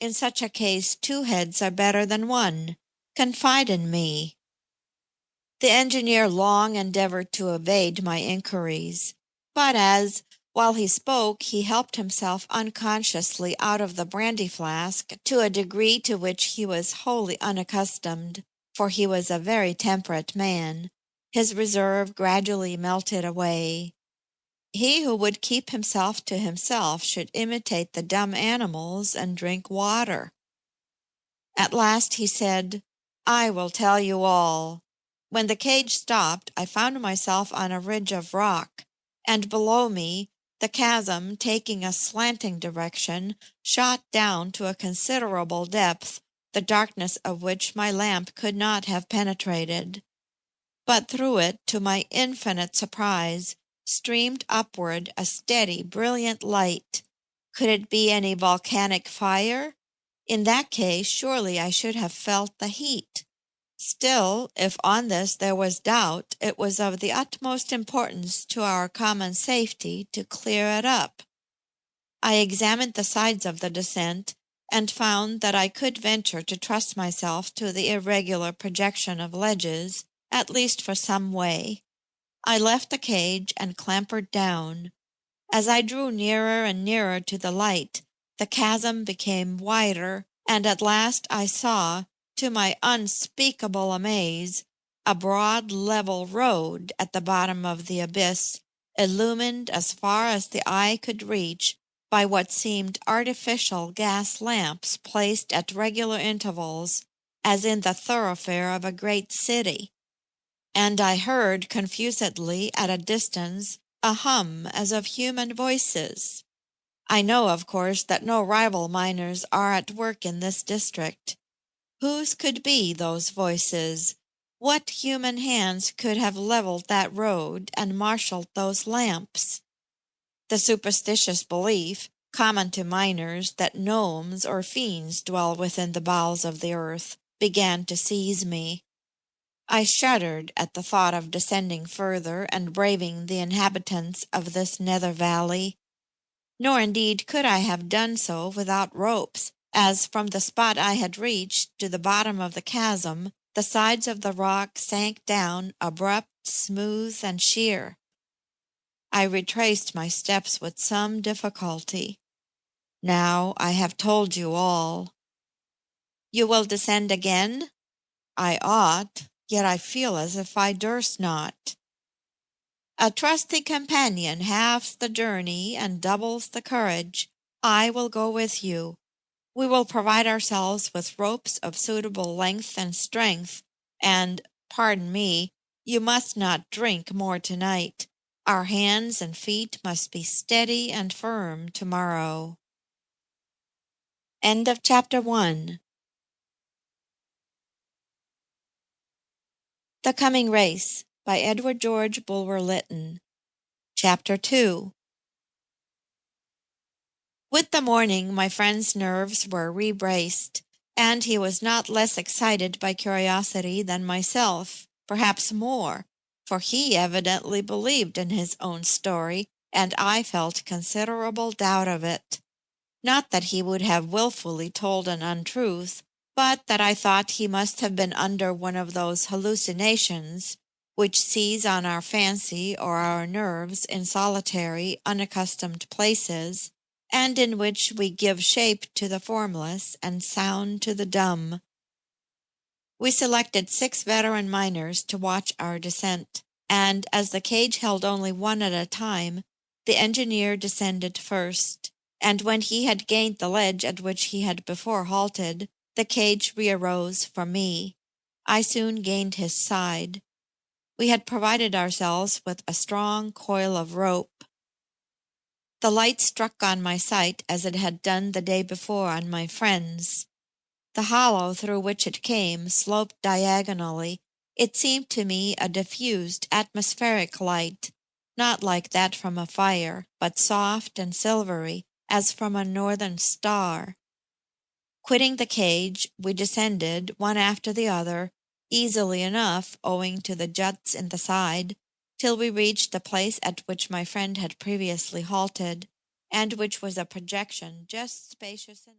In such a case, 2 heads are better than 1. Confide in me." The engineer long endeavored to evade my inquiries, but as, while he spoke, he helped himself unconsciously out of the brandy flask to a degree to which he was wholly unaccustomed, for he was a very temperate man, his reserve gradually melted away. He who would keep himself to himself should imitate the dumb animals and drink water. At last he said, "I will tell you all. When the cage stopped, I found myself on a ridge of rock, and below me, the chasm, taking a slanting direction, shot down to a considerable depth, the darkness of which my lamp could not have penetrated. But through it, to my infinite surprise, streamed upward a steady, brilliant light. Could it be any volcanic fire? In that case, surely I should have felt the heat. Still, if on this there was doubt, it was of the utmost importance to our common safety to clear it up. I examined the sides of the descent, and found that I could venture to trust myself to the irregular projection of ledges, at least for some way. I left the cage and clambered down. As I drew nearer and nearer to the light, the chasm became wider, and at last I saw, to my unspeakable amaze, a broad level road at the bottom of the abyss, illumined as far as the eye could reach by what seemed artificial gas lamps placed at regular intervals, as in the thoroughfare of a great city. And I heard confusedly at a distance a hum as of human voices. I know, of course, that no rival miners are at work in this district. Whose could be those voices? What human hands could have leveled that road and marshaled those lamps? The superstitious belief, common to miners, that gnomes or fiends dwell within the bowels of the earth, began to seize me. I shuddered at the thought of descending further and braving the inhabitants of this nether valley. Nor indeed could I have done so without ropes, as from the spot I had reached to the bottom of the chasm, the sides of the rock sank down abrupt, smooth, and sheer. I retraced my steps with some difficulty. Now I have told you all. You will descend again? I ought, yet I feel as if I durst not. A trusty companion halves the journey and doubles the courage. I will go with you. We will provide ourselves with ropes of suitable length and strength, and, pardon me, you must not drink more tonight. Our hands and feet must be steady and firm tomorrow. End of chapter 1. The Coming Race by Edward George Bulwer-Lytton. Chapter 2. With the morning my friend's nerves were re-braced, and he was not less excited by curiosity than myself, perhaps more, for he evidently believed in his own story, and I felt considerable doubt of it. Not that he would have wilfully told an untruth, but that I thought he must have been under one of those hallucinations which seize on our fancy or our nerves in solitary, unaccustomed places, and in which we give shape to the formless and sound to the dumb. We selected 6 veteran miners to watch our descent, and as the cage held only one at a time, the engineer descended first, and when he had gained the ledge at which he had before halted, the cage rearose for me. I soon gained his side. We had provided ourselves with a strong coil of rope. The light struck on my sight as it had done the day before on my friend's. The hollow through which it came sloped diagonally. It seemed to me a diffused atmospheric light, not like that from a fire, but soft and silvery, as from a northern star. Quitting the cage, we descended, one after the other, easily enough owing to the juts in the side, till we reached the place at which my friend had previously halted, and which was a projection just spacious enough.